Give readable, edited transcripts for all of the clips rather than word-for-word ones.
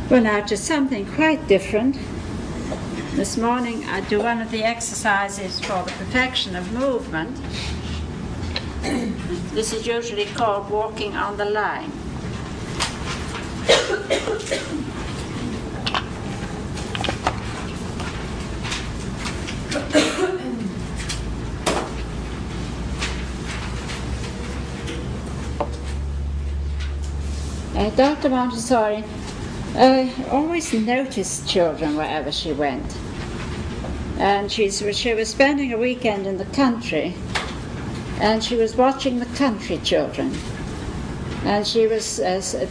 Well, now to something quite different. This morning I do one of the exercises for the perfection of movement. This is usually called walking on the line. Dr. Montessori always noticed children wherever she went. And she was spending a weekend in the country, and she was watching the country children. And she was it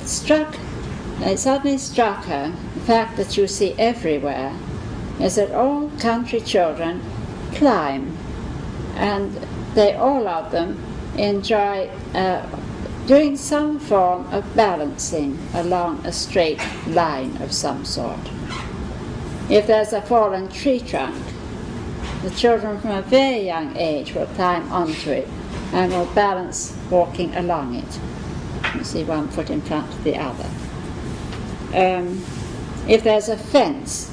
suddenly struck her, the fact that you see everywhere, is that all country children climb, and they all of them enjoy doing some form of balancing along a straight line of some sort. If there's a fallen tree trunk, the children from a very young age will climb onto it and will balance walking along it. You see, one foot in front of the other. If there's a fence,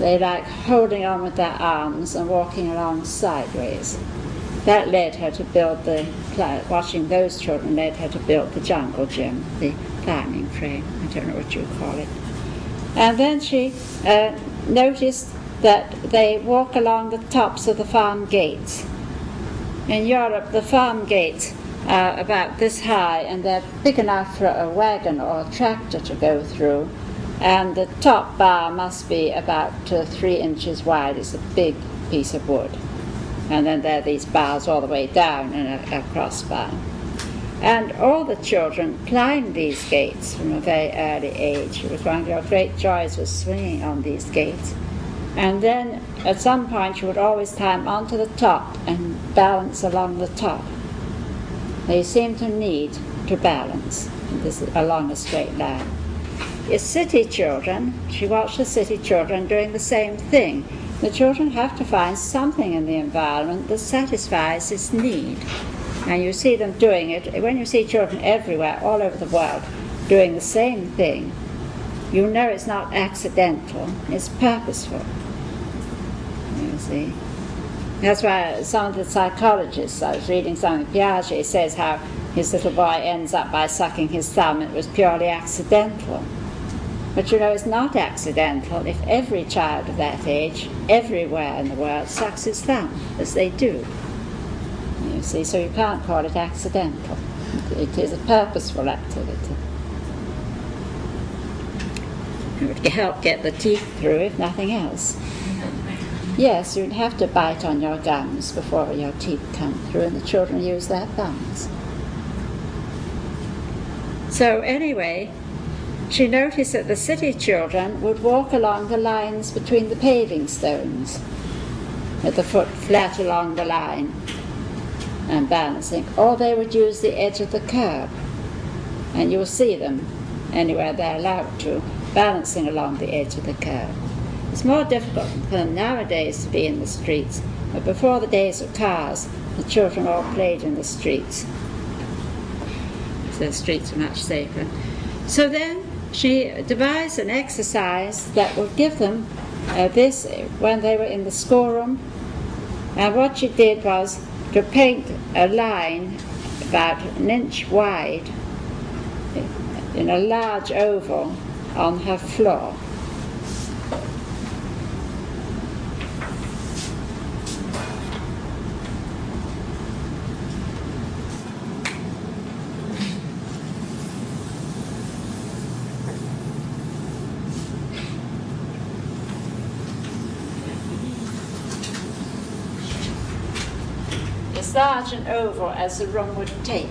they like holding on with their arms and walking along sideways. That led her to build watching those children led her to build the jungle gym, the climbing frame, I don't know what you call it. And then she noticed that they walk along the tops of the farm gates. In Europe, the farm gates are about this high, and they're big enough for a wagon or a tractor to go through, and the top bar must be about 3 inches wide. It's a big piece of wood. And then there are these bars all the way down and a crossbar. And all the children climbed these gates from a very early age. It was one of your great joys was swinging on these gates. And then at some point you would always climb onto the top and balance along the top. They seem to need to balance along a straight line. It's city children, she watched the city children doing the same thing. The children have to find something in the environment that satisfies this need. And you see them doing it. When you see children everywhere, all over the world, doing the same thing, you know it's not accidental, it's purposeful. You see. That's why some of the psychologists, I was reading something, Piaget says how his little boy ends up by sucking his thumb. It was purely accidental. But you know, it's not accidental if every child of that age, everywhere in the world, sucks his thumb, as they do. You see, so you can't call it accidental. It is a purposeful activity. It would help get the teeth through, if nothing else. Yes, you'd have to bite on your gums before your teeth come through, and the children use their thumbs. So anyway, she noticed that the city children would walk along the lines between the paving stones, with the foot flat along the line and balancing, or they would use the edge of the curb, and you'll see them anywhere they're allowed to, balancing along the edge of the curb. It's more difficult for them nowadays to be in the streets, but before the days of cars, the children all played in the streets. So the streets were much safer. So then she devised an exercise that would give them this when they were in the schoolroom. And what she did was to paint a line about 1 inch wide in a large oval on her floor. As large an oval as the room would take.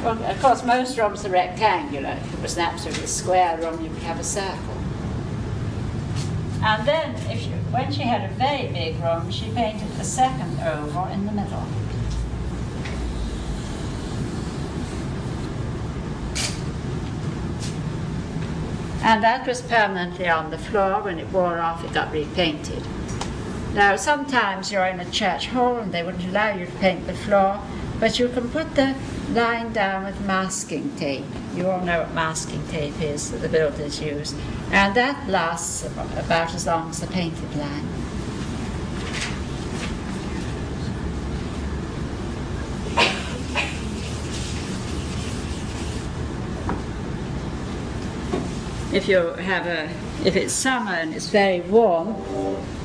Well, of course, most rooms are rectangular. If it was an absolutely square room, you would have a circle. And then, when she had a very big room, she painted a second oval in the middle. And that was permanently on the floor. When it wore off, it got repainted. Now, sometimes you're in a church hall and they wouldn't allow you to paint the floor, but you can put the lying down with masking tape. You all know what masking tape is that the builders use. And that lasts about as long as the painted line. If it's summer and it's very warm,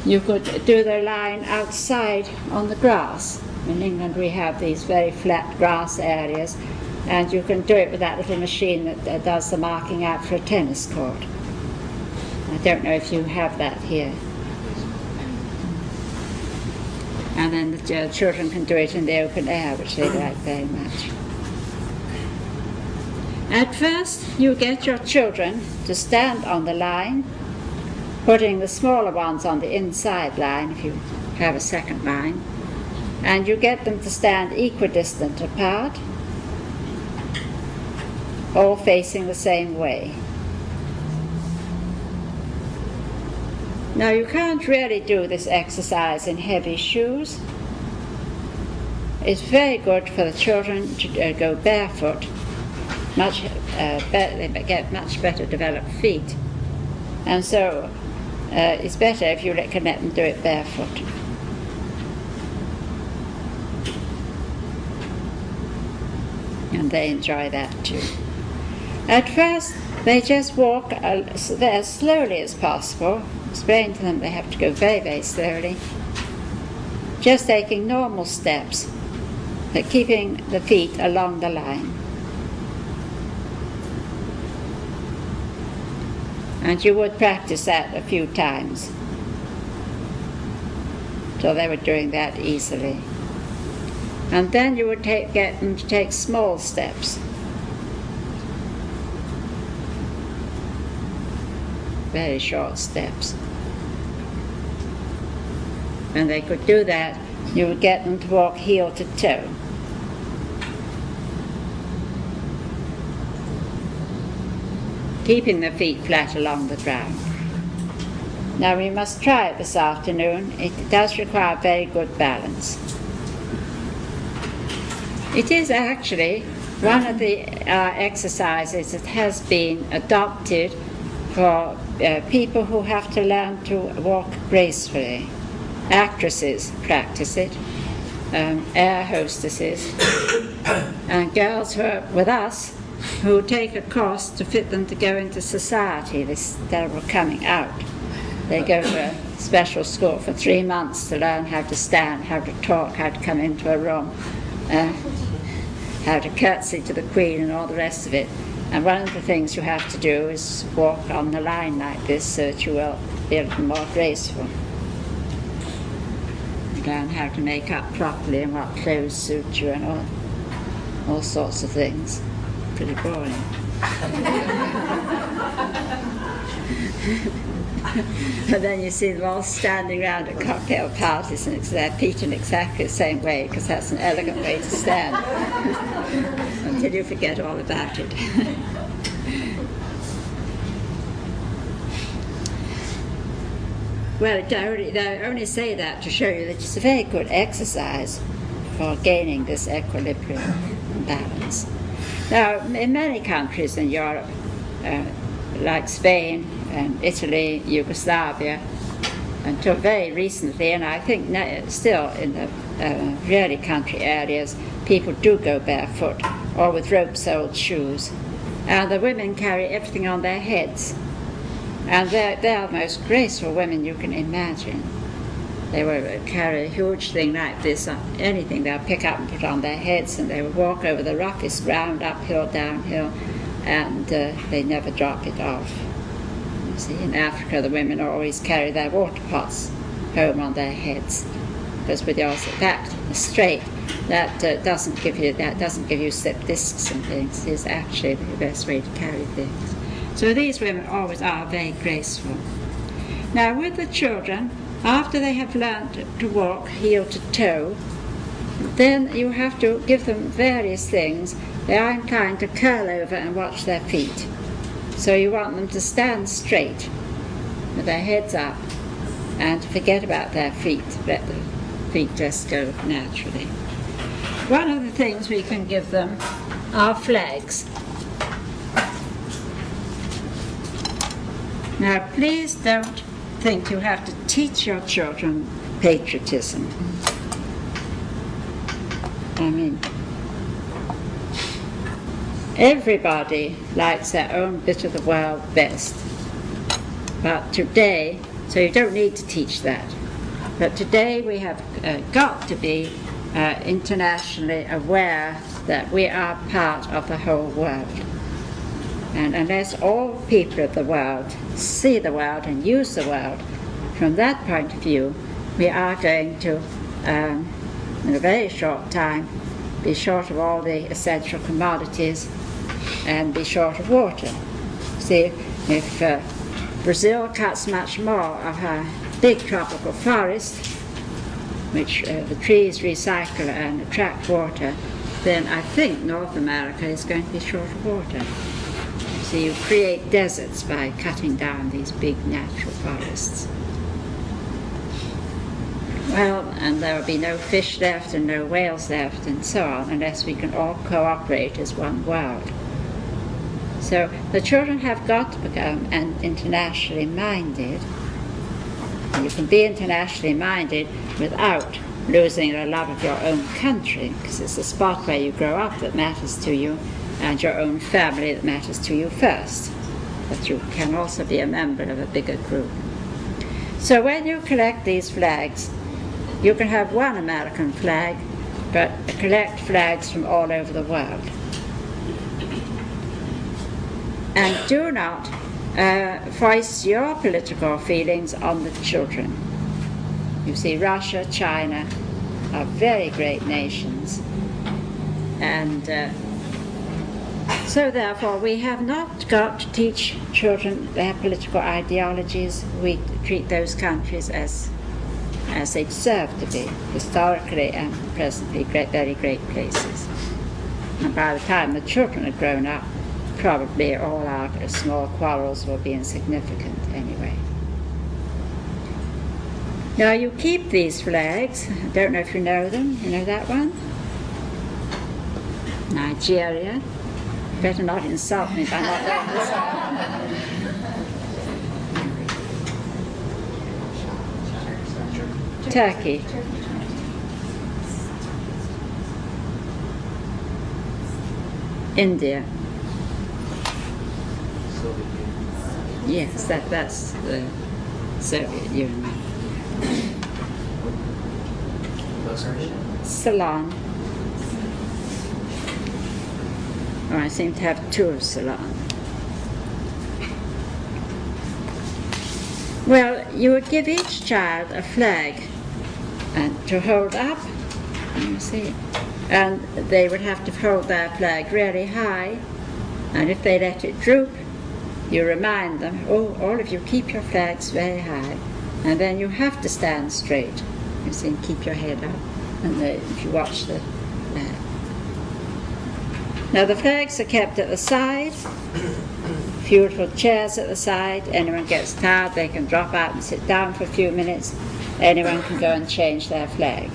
you could do the line outside on the grass. In England we have these very flat grass areas, and you can do it with that little machine that does the marking out for a tennis court. I don't know if you have that here. And then the children can do it in the open air, which they like very much. At first, you get your children to stand on the line, putting the smaller ones on the inside line if you have a second line, and you get them to stand equidistant apart, all facing the same way. Now, you can't really do this exercise in heavy shoes. It's very good for the children to go barefoot. They get much better developed feet, and so it's better if you can let them do it barefoot. And they enjoy that too. At first, they just walk as slowly as possible. Explain to them they have to go very, very slowly, just taking normal steps, but keeping the feet along the line. And you would practice that a few times till they were doing that easily. And then you would get them to take small steps. Very short steps. When they could do that, you would get them to walk heel to toe. Keeping the feet flat along the ground. Now we must try it this afternoon. It does require very good balance. It is actually one of the exercises that has been adopted for people who have to learn to walk gracefully. Actresses practice it, air hostesses, and girls who are with us who take a course to fit them to go into society, this terrible coming out. They go to a special school for 3 months to learn how to stand, how to talk, how to come into a room, how to curtsy to the Queen and all the rest of it. And one of the things you have to do is walk on the line like this so that you will be a little more graceful. Learn how to make up properly and what clothes suit you and all sorts of things. Pretty boring. And then you see them all standing around at cocktail parties and their feet in exactly the same way, because that's an elegant way to stand until you forget all about it. Well, I only say that to show you that it's a very good exercise for gaining this equilibrium and balance. Now, in many countries in Europe, like Spain and Italy, Yugoslavia, until very recently, and I think still in the really country areas, people do go barefoot or with rope-soled shoes. And the women carry everything on their heads. And they're the most graceful women you can imagine. They will carry a huge thing like this, anything they'll pick up and put on their heads, and they will walk over the roughest ground, uphill, downhill, and they never drop it off. You see, in Africa the women always carry their water pots home on their heads, because with yours back straight, that doesn't give you slip discs and things. It's actually the best way to carry things. So these women always are very graceful. Now with the children, after they have learned to walk heel to toe, then you have to give them various things. They are inclined to curl over and watch their feet. So you want them to stand straight with their heads up and forget about their feet. Let the feet just go naturally. One of the things we can give them are flags. Now, please don't think you have to teach your children patriotism. I mean, everybody likes their own bit of the world best. But today, so you don't need to teach that. But today we have got to be internationally aware that we are part of the whole world. And unless all people of the world see the world and use the world from that point of view, we are going to, in a very short time, be short of all the essential commodities and be short of water. See, if Brazil cuts much more of her big tropical forest, which the trees recycle and attract water, then I think North America is going to be short of water. So you create deserts by cutting down these big natural forests. Well, and there will be no fish left and no whales left and so on unless we can all cooperate as one world. So the children have got to become internationally minded. And you can be internationally minded without losing the love of your own country, because it's the spot where you grow up that matters to you, and your own family that matters to you first. But you can also be a member of a bigger group. So when you collect these flags, you can have one American flag, but collect flags from all over the world. And do not voice your political feelings on the children. You see, Russia, China are very great nations, and so therefore we have not got to teach children their political ideologies. We treat those countries as they deserve to be, historically and presently very great places. And by the time the children are grown up, probably all our small quarrels will be insignificant anyway. Now you keep these flags. I don't know if you know them. You know that one? Nigeria. Better not insult me by not knowing this one. Turkey. India. Yes, that's the Soviet Union. Ceylon. Oh, I seem to have two of Ceylon. Well, you would give each child a flag and to hold up, you see, and they would have to hold their flag really high, and if they let it droop, you remind them, oh, all of you keep your flags very high, and then you have to stand straight, you see, and keep your head up, and if you watch the flag. Now the flags are kept at the side, beautiful chairs at the side. Anyone gets tired, they can drop out and sit down for a few minutes. Anyone can go and change their flag.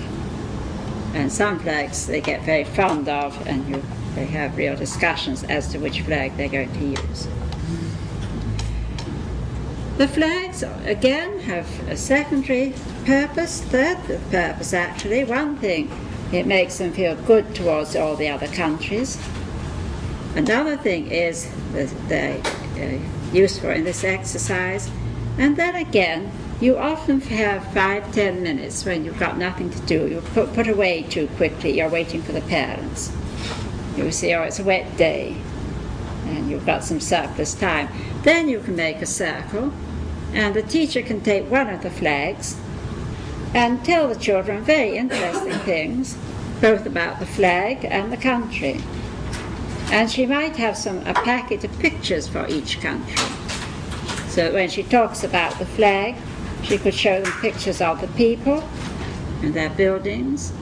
And some flags they get very fond of, and they have real discussions as to which flag they're going to use. The flags, again, have a secondary purpose, third purpose actually. One thing, it makes them feel good towards all the other countries. Another thing is that they're useful in this exercise. And then again, you often have 5-10 minutes when you've got nothing to do. You put away too quickly, you're waiting for the parents. You see, oh, it's a wet day, and you've got some surplus time. Then you can make a circle, and the teacher can take one of the flags and tell the children very interesting things, both about the flag and the country. And she might have a packet of pictures for each country. So that when she talks about the flag, she could show them pictures of the people and their buildings.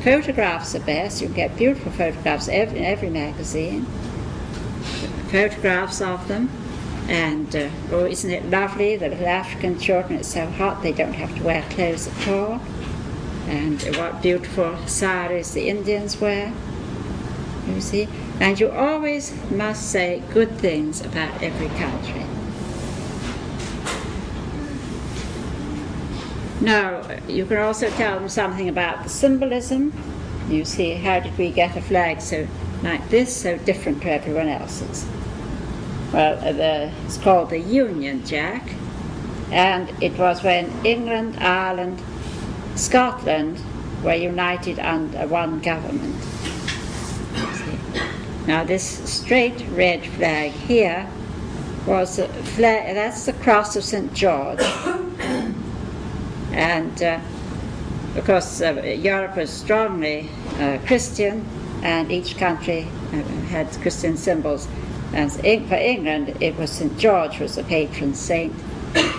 Photographs are best. You can get beautiful photographs in every magazine. Photographs of them. And, oh, isn't it lovely, the little African children, it's so hot they don't have to wear clothes at all. and what beautiful saris the Indians wear, you see. And you always must say good things about every country. Now, you can also tell them something about the symbolism. You see, how did we get a flag so like this, so different to everyone else's? Well, it's called the Union Jack, and it was when England, Ireland, Scotland were united under one government. Now this straight red flag here was a flag, that's the cross of St. George. And because Europe was strongly Christian, and each country had Christian symbols. And for England, it was St. George was the patron saint,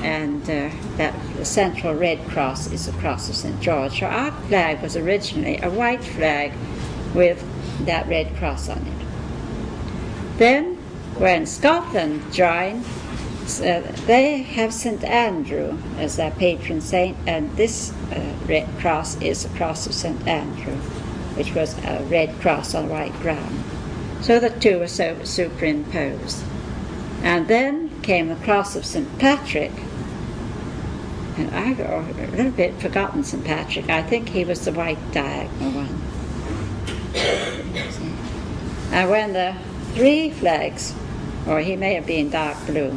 and that the central red cross is the cross of St. George. So our flag was originally a white flag with that red cross on it. Then, when Scotland joined, they have St. Andrew as their patron saint, and this red cross is the cross of St. Andrew, which was a red cross on white ground. So the two were superimposed. And then came the cross of St. Patrick, and I've a little bit forgotten St. Patrick. I think he was the white diagonal one. And when the three flags, or he may have been dark blue,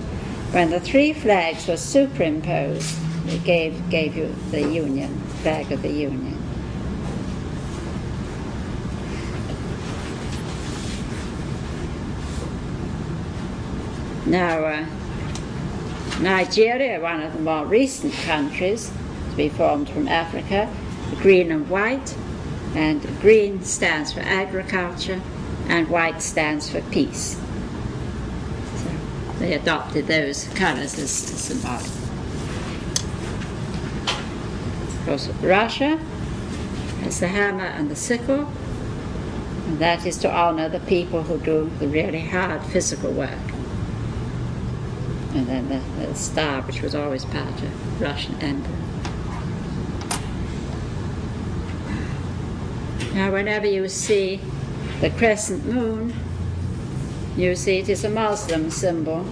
when the three flags were superimposed, it gave you the Union, flag of the Union. Now, Nigeria, one of the more recent countries to be formed from Africa, green and white, and green stands for agriculture, and white stands for peace. So they adopted those colours as symbolic. Of course, Russia has the hammer and the sickle, and that is to honour the people who do the really hard physical work. And then the star, which was always part of Russian Empire. Now, whenever you see the crescent moon, you see it is a Muslim symbol,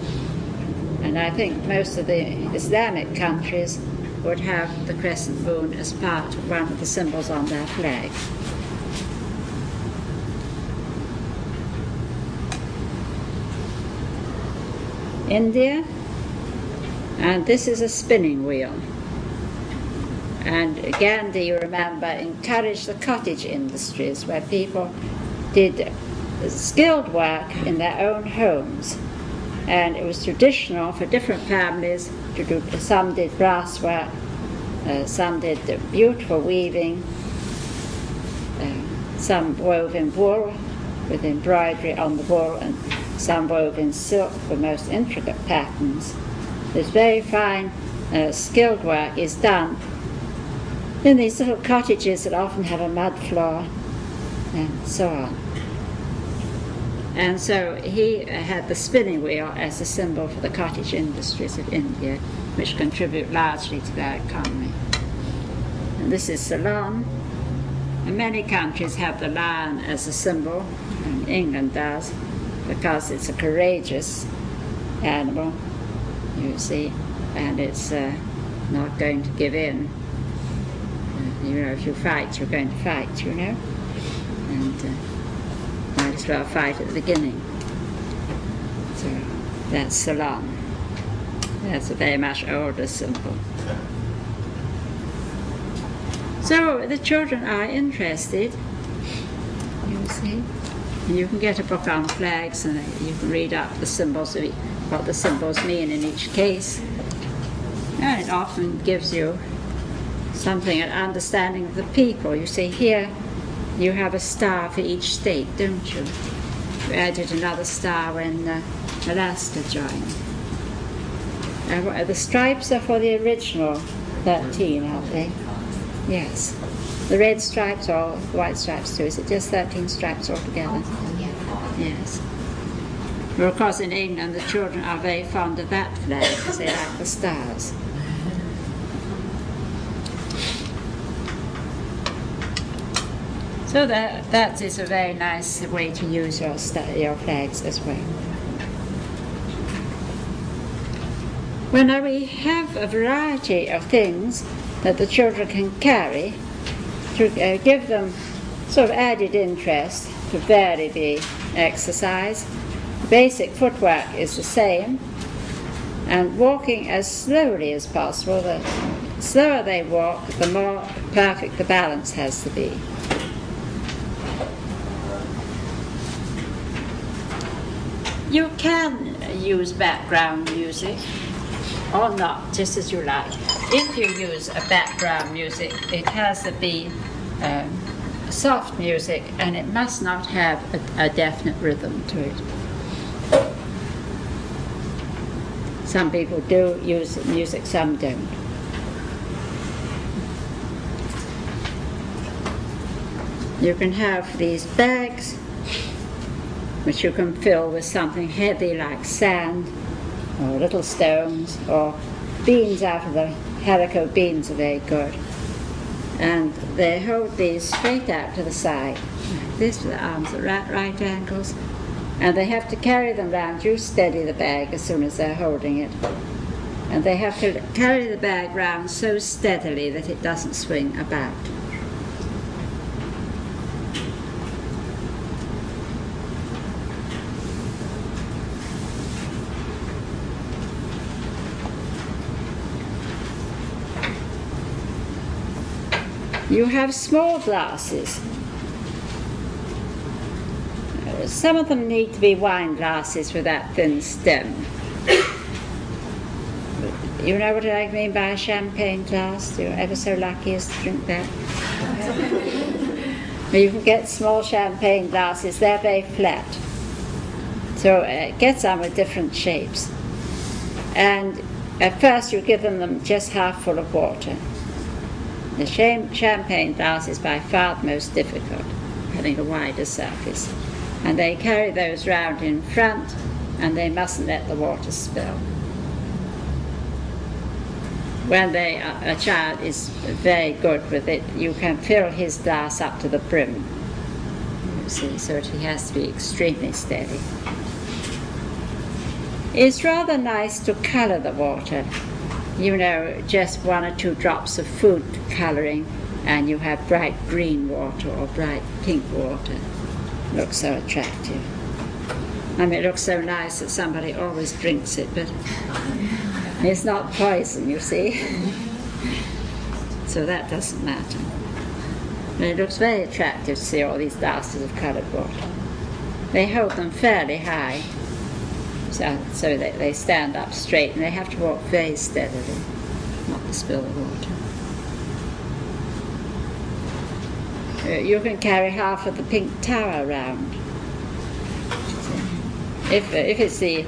and I think most of the Islamic countries would have the crescent moon as part of one of the symbols on their flag. India, and this is a spinning wheel. And Gandhi, you remember, encouraged the cottage industries where people did skilled work in their own homes. And it was traditional for different families to do, some did brass work, some did beautiful weaving, some wove in wool with embroidery on the wool, and some wove in silk for most intricate patterns. This very fine skilled work is done in these little cottages that often have a mud floor and so on. And so he had the spinning wheel as a symbol for the cottage industries of India, which contribute largely to their economy. And this is Ceylon. And many countries have the lion as a symbol, and England does, because it's a courageous animal, you see, and it's not going to give in. You know, if you fight, you're going to fight, you know, and might as well fight at the beginning. So that's Ceylon. That's a very much older symbol. So the children are interested, you see. And you can get a book on flags, and you can read up the symbols, what the symbols mean in each case. And it often gives you something, an understanding of the people. You see, here you have a star for each state, don't you? You added another star when Alaska joined. The stripes are for the original 13, aren't they? Yes. The red stripes or the white stripes too. Is it just 13 stripes altogether? Yes. Well, of course, in England, the children are very fond of that flag because they like the stars. So that is a very nice way to use your flags as well. Well, now we have a variety of things that the children can carry to give them sort of added interest, to vary the exercise. Basic footwork is the same, and walking as slowly as possible. The slower they walk, the more perfect the balance has to be. You can use background music or not, just as you like. If you use a background music, it has to be soft music, and it must not have a definite rhythm to it. Some people do use music, some don't. You can have these bags which you can fill with something heavy like sand or little stones, or beans out of the haricot beans are very good. And they hold these straight out to the side, like this, with the arms at right angles. And they have to carry them round. You steady the bag as soon as they're holding it. And they have to carry the bag round so steadily that it doesn't swing about. You have small glasses. Some of them need to be wine glasses with that thin stem. You know what I mean by a champagne glass? You're ever so lucky as to drink that. You can get small champagne glasses. They're very flat. So get some with different shapes. And at first you give them just half full of water. The champagne glass is by far the most difficult, having a wider surface. And they carry those round in front, and they mustn't let the water spill. When a child is very good with it, you can fill his glass up to the brim, you see, so he has to be extremely steady. It's rather nice to colour the water. You know, just 1 or 2 drops of food colouring, and you have bright green water or bright pink water. It looks so attractive. I mean, it looks so nice that somebody always drinks it, but it's not poison, you see. So that doesn't matter. But it looks very attractive to see all these glasses of coloured water. They hold them fairly high, so that they stand up straight, and they have to walk very steadily, not to spill the water. You can carry half of the pink tower around. If it's the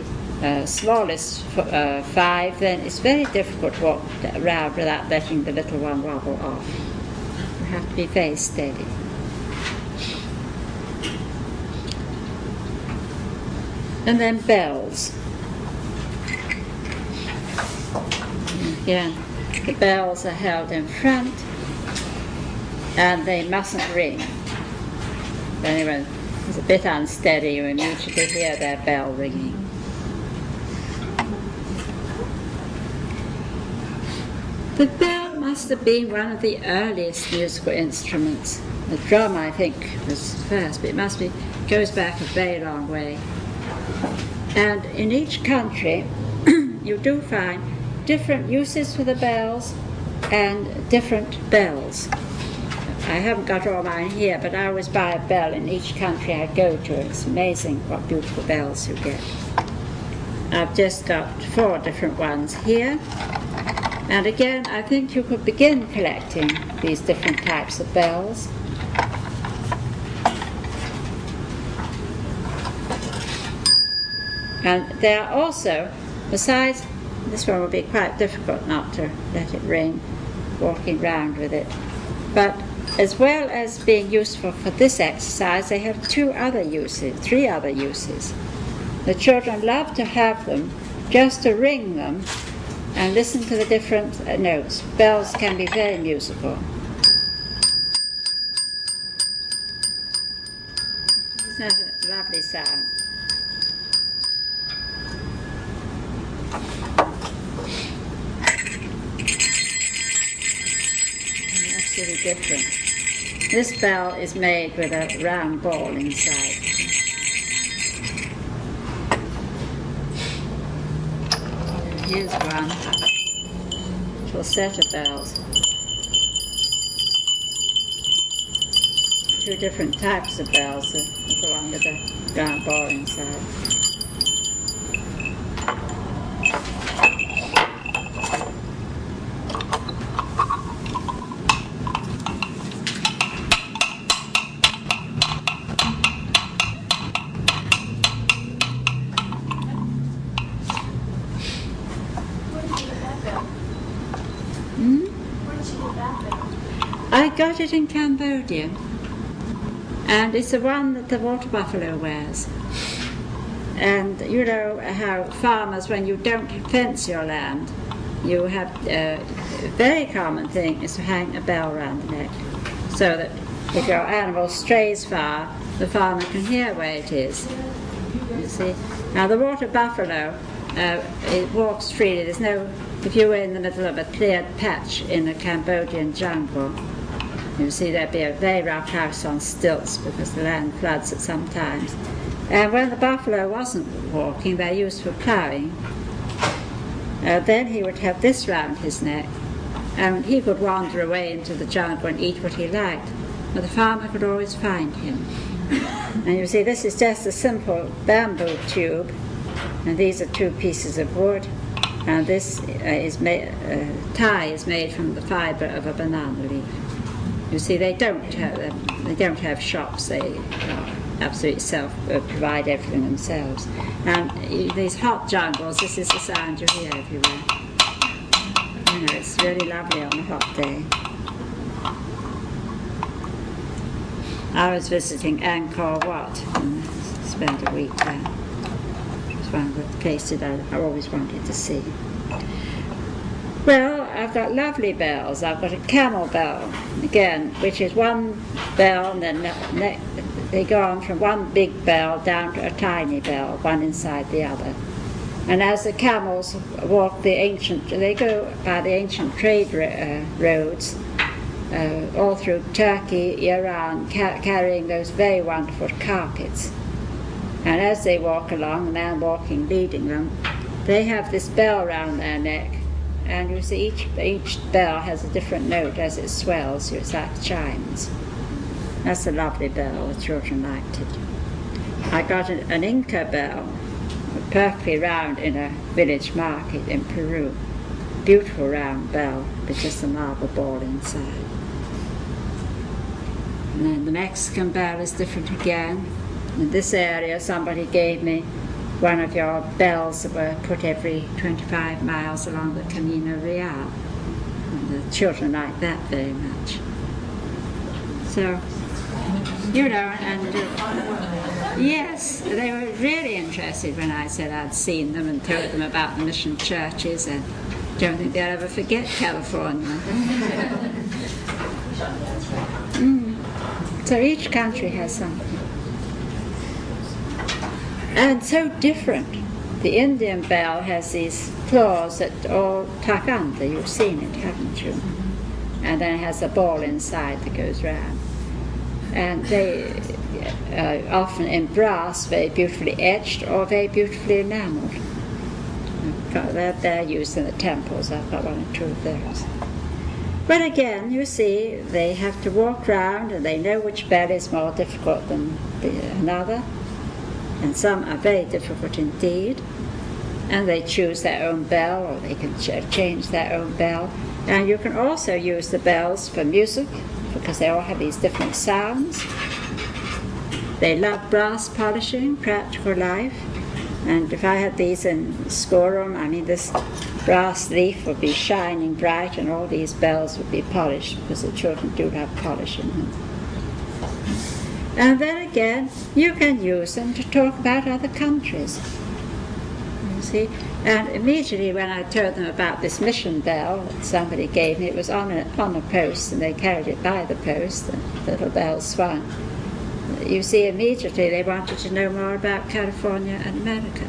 smallest 5, then it's very difficult to walk around without letting the little one wobble off. You have to be very steady. And then bells. Again, the bells are held in front, and they mustn't ring. If anyone is a bit unsteady, you immediately hear their bell ringing. The bell must have been one of the earliest musical instruments. The drum, I think, was first, but it goes back a very long way. And in each country, you do find different uses for the bells and different bells. I haven't got all mine here, but I always buy a bell in each country I go to. It's amazing what beautiful bells you get. I've just got 4 different ones here. And again, I think you could begin collecting these different types of bells. And there are also, besides, this one will be quite difficult not to let it ring, walking round with it. But as well as being useful for this exercise, they have 3 other uses. The children love to have them just to ring them and listen to the different notes. Bells can be very musical. lovely sound. That's really different. This bell is made with a round ball inside. Here's one little set of bells. Two different types of bells, the one with a round ball inside. I got it in Cambodia, and it's the one that the water buffalo wears. And you know how farmers, when you don't fence your land, you have a very common thing is to hang a bell around the neck, so that if your animal strays far, the farmer can hear where it is. You see, now the water buffalo, it walks freely. There's no, if you were in the middle of a cleared patch in a Cambodian jungle, you see there'd be a very rough house on stilts because the land floods at some times. And when the buffalo wasn't walking, they're used for ploughing. Then he would have this round his neck, and he could wander away into the jungle and eat what he liked, but the farmer could always find him. And you see, this is just a simple bamboo tube, and these are two pieces of wood, and this tie is made from the fibre of a banana leaf. You see, they don't have shops. They absolutely provide everything themselves. And these hot jungles, this is the sound you hear everywhere. You know, it's really lovely on a hot day. I was visiting Angkor Wat and spent a week there. It's one of the places I always wanted to see. Well, I've got lovely bells. I've got a camel bell, again, which is one bell, and then they go on from one big bell down to a tiny bell, one inside the other. And as the camels walk they go by the ancient trade roads all through Turkey, Iran, carrying those very wonderful carpets. And as they walk along, the man walking leading them, they have this bell round their neck. And you see each bell has a different note as it swells, so it's like chimes. That's a lovely bell, the children liked it. I got an Inca bell, perfectly round in a village market in Peru. Beautiful round bell with just a marble ball inside. And then the Mexican bell is different again. In this area somebody gave me one of your bells that were put every 25 miles along the Camino Real. And the children liked that very much. So, you know, and yes, they were really interested when I said I'd seen them and told them about the mission churches, and don't think they'll ever forget California. So each country has something. And so different. The Indian bell has these claws that all tuck under. You've seen it, haven't you? And then it has a ball inside that goes round. And they often in brass, very beautifully etched or very beautifully enameled. They're used in the temples. I've got one or two of those. But again, you see, they have to walk round, and they know which bell is more difficult than another. And some are very difficult indeed, and they choose their own bell, or they can change their own bell. And you can also use the bells for music, because they all have these different sounds. They love brass polishing, practical life, and if I had these in schoolroom, I mean, this brass leaf would be shining bright, and all these bells would be polished, because the children do love polishing them. And then again, you can use them to talk about other countries. You see? And immediately when I told them about this mission bell that somebody gave me, it was on a post, and they carried it by the post, and the little bell swung. you see, immediately they wanted to know more about California and America.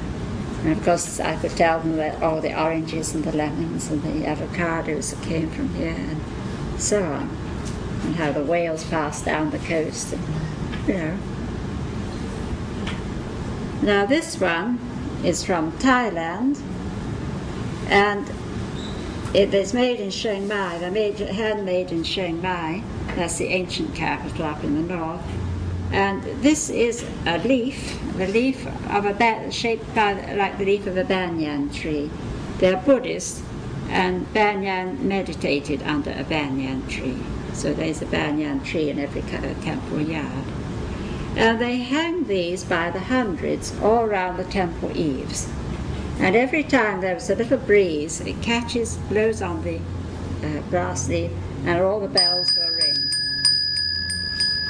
And of course, I could tell them that all the oranges and the lemons and the avocados that came from here and so on, and how the whales passed down the coast, and, you know. Now this one is from Thailand, and it is made in Chiang Mai. They're handmade in Chiang Mai. That's the ancient capital up in the north. And this is a leaf, the leaf of a shaped like the leaf of a banyan tree. They're Buddhist, and banyan meditated under a banyan tree. So there's a banyan tree in every temple yard. And they hang these by the hundreds all around the temple eaves. And every time there was a little breeze, it catches, blows on the brass leaf, and all the bells will ring.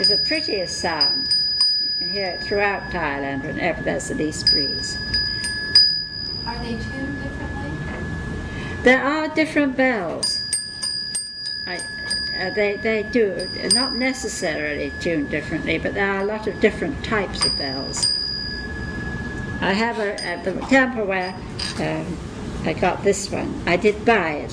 It's the prettiest sound. You can hear it throughout Thailand whenever there's the least breeze. Are they tuned differently? There are different bells. They do, not necessarily tuned differently, but there are a lot of different types of bells. I have at the temple where I got this one. I did buy it.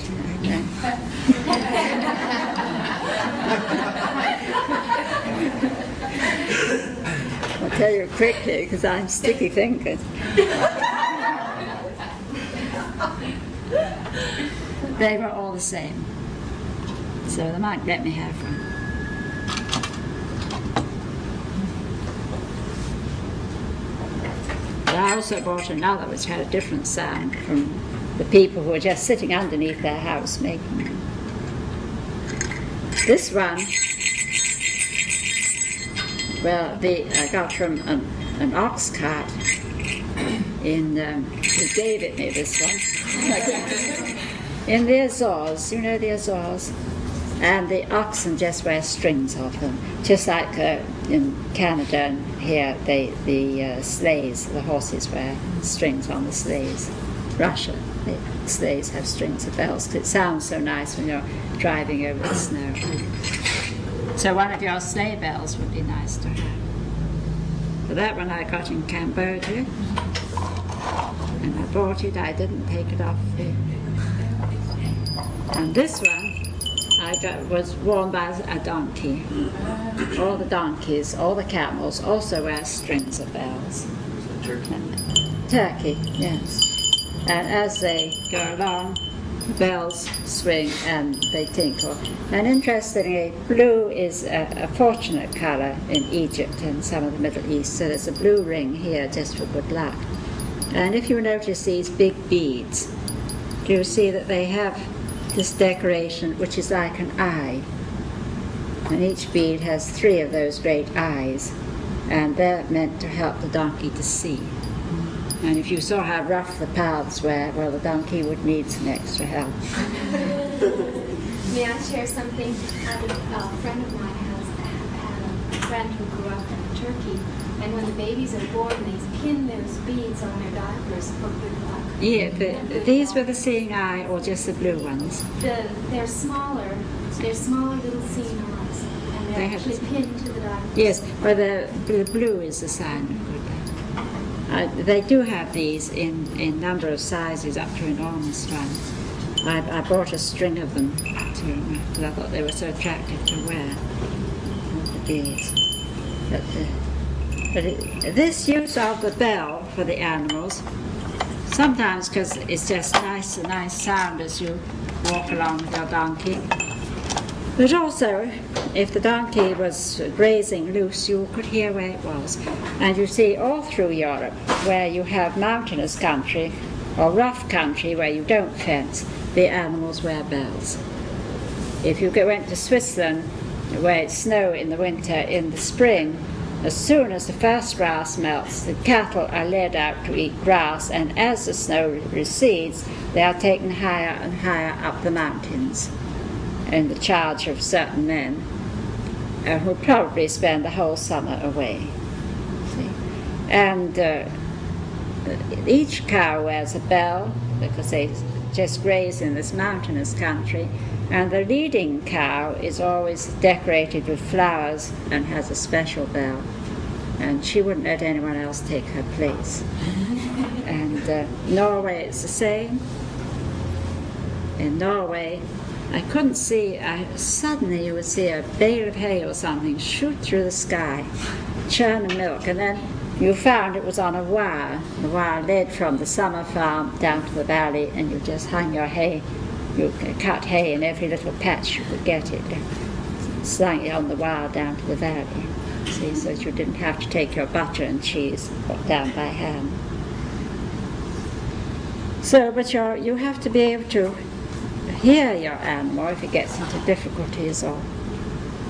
I'll tell you quickly because I'm sticky fingered. They were all the same, so they might let me have one. But I also bought another which had a different sound from the people who were just sitting underneath their house making them. This one, well, I got from an ox cart in, he gave it me, this one, in the Azores, you know the Azores? And the oxen just wear strings off them, just like in Canada and here, the sleighs, the horses wear strings on the sleighs. Russia, the sleighs have strings of bells because it sounds so nice when you're driving over the snow. So one of your sleigh bells would be nice to have. So that one I got in Cambodia, and I bought it. I didn't take it off the. And this one I got was worn by a donkey. All the donkeys, all the camels also wear strings of bells. Turkey, yes. And as they go along, the bells swing and they tinkle. And interestingly, blue is a fortunate colour in Egypt and some of the Middle East, so there's a blue ring here just for good luck. And if you notice these big beads, do you see that they have this decoration which is like an eye? And each bead has 3 of those great eyes, and they're meant to help the donkey to see. And if you saw how rough the paths were, well, the donkey would need some extra help. May I share something? A friend of mine had a friend who grew up in Turkey, and when the babies are born, they pin those beads on their diapers for good luck. Yeah, these were the seeing eye, or just the blue ones? They're smaller little seeing eyes, and they're actually pinned to the diapers. Yes, well, the blue is the sign of good luck. They do have these in number of sizes up to enormous ones. I bought a string of them too, because I thought they were so attractive to wear, the beads. But this use of the bell for the animals, sometimes because it's just a nice sound as you walk along with your donkey. But also, if the donkey was grazing loose, you could hear where it was. And you see all through Europe, where you have mountainous country or rough country where you don't fence, the animals wear bells. If you went to Switzerland, where it's snow in the winter, in the spring, as soon as the first grass melts, the cattle are led out to eat grass, and as the snow recedes, they are taken higher and higher up the mountains in the charge of certain men who probably spend the whole summer away. See? And each cow wears a bell because they just graze in this mountainous country, and the leading cow is always decorated with flowers and has a special bell. and she wouldn't let anyone else take her place. And Norway, it's the same. In Norway, I couldn't see, suddenly you would see a bale of hay or something shoot through the sky, churn of milk, and then you found it was on a wire. The wire led from the summer farm down to the valley, and you just hung your hay. You cut hay in every little patch you could get it, slung it on the wire down to the valley. See, so that you didn't have to take your butter and cheese down by hand. So, but you have to be able to hear your animal if it gets into difficulties or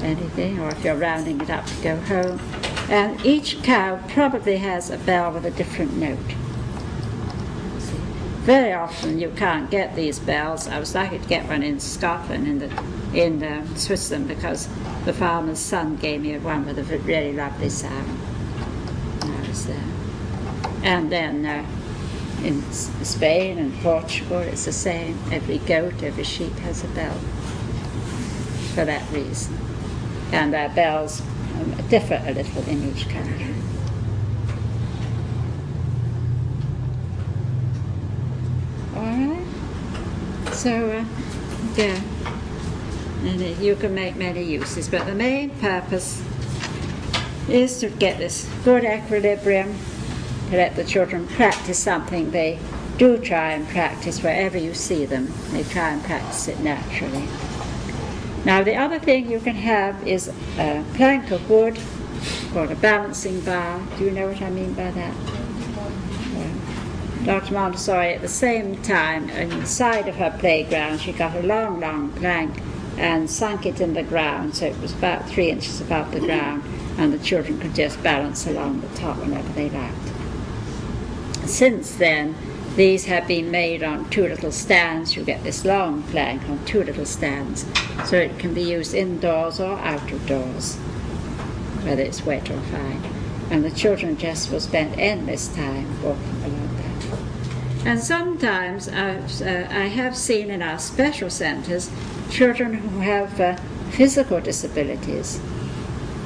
anything, or if you're rounding it up to go home. And each cow probably has a bell with a different note. See? Very often you can't get these bells. I was lucky to get one in Scotland, in Switzerland, because the farmer's son gave me one with a really lovely sound. I was there. And then in Spain and Portugal, it's the same. Every goat, every sheep has a bell for that reason. And their bells differ a little in each country. All right. So, yeah. And you can make many uses, but the main purpose is to get this good equilibrium, to let the children practice something they do try and practice wherever you see them. They try and practice it naturally. Now the other thing you can have is a plank of wood called a balancing bar. Do you know what I mean by that? Dr. Montessori, at the same time, inside of her playground, she got a long, long plank and sunk it in the ground, so it was about 3 inches above the ground, and the children could just balance along the top whenever they liked. Since then, these have been made on 2 little stands. You get this long plank on 2 little stands, so it can be used indoors or out of doors, whether it's wet or fine. And the children just will spend endless time walking along that. And sometimes I have seen in our special centers children who have physical disabilities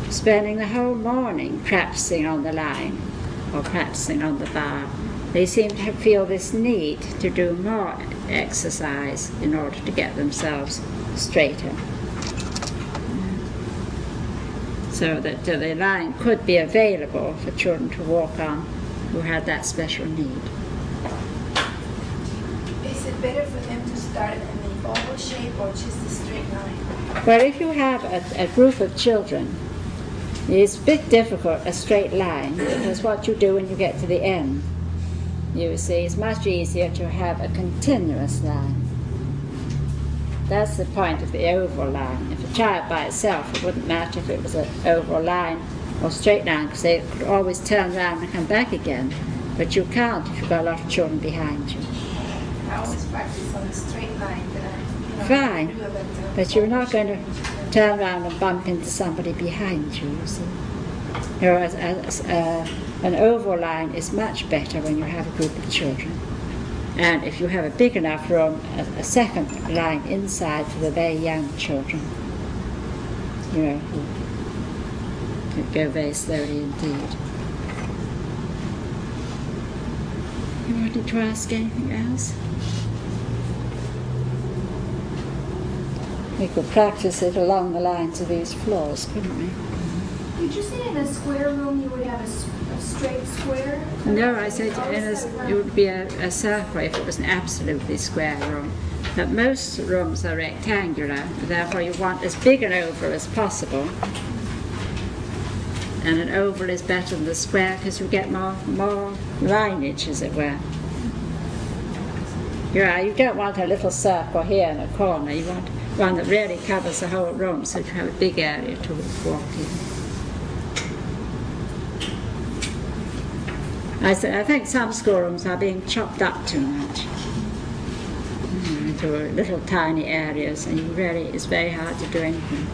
spending the whole morning practicing on the line or practicing on the bar. They seem to feel this need to do more exercise in order to get themselves straighter. So that the line could be available for children to walk on who had that special need. Is it better for them to start in the oval shape or just a straight line? Well, if you have a group of children, it's a bit difficult, a straight line, because what you do when you get to the end, you see, it's much easier to have a continuous line. That's the point of the oval line. If a child by itself, it wouldn't matter if it was an oval line or straight line, because they could always turn around and come back again. But you can't if you've got a lot of children behind you. I always practice on a straight line. Fine, but you're not going to turn around and bump into somebody behind you, you see. Whereas an oval line is much better when you have a group of children. And if you have a big enough room, a second line inside for the very young children, you know, who can go very slowly indeed. You wanted to ask anything else? We could practice it along the lines of these floors, couldn't we? Did you say in a square room you would have a straight square? No, I said it would be a circle if it was an absolutely square room. But most rooms are rectangular, therefore you want as big an oval as possible. And an oval is better than the square because you get more lineage, as it were. You don't want a little circle here in a corner. You want one that really covers the whole room, so you have a big area to walk in. I think some schoolrooms are being chopped up too much into little tiny areas, and it's very hard to do anything.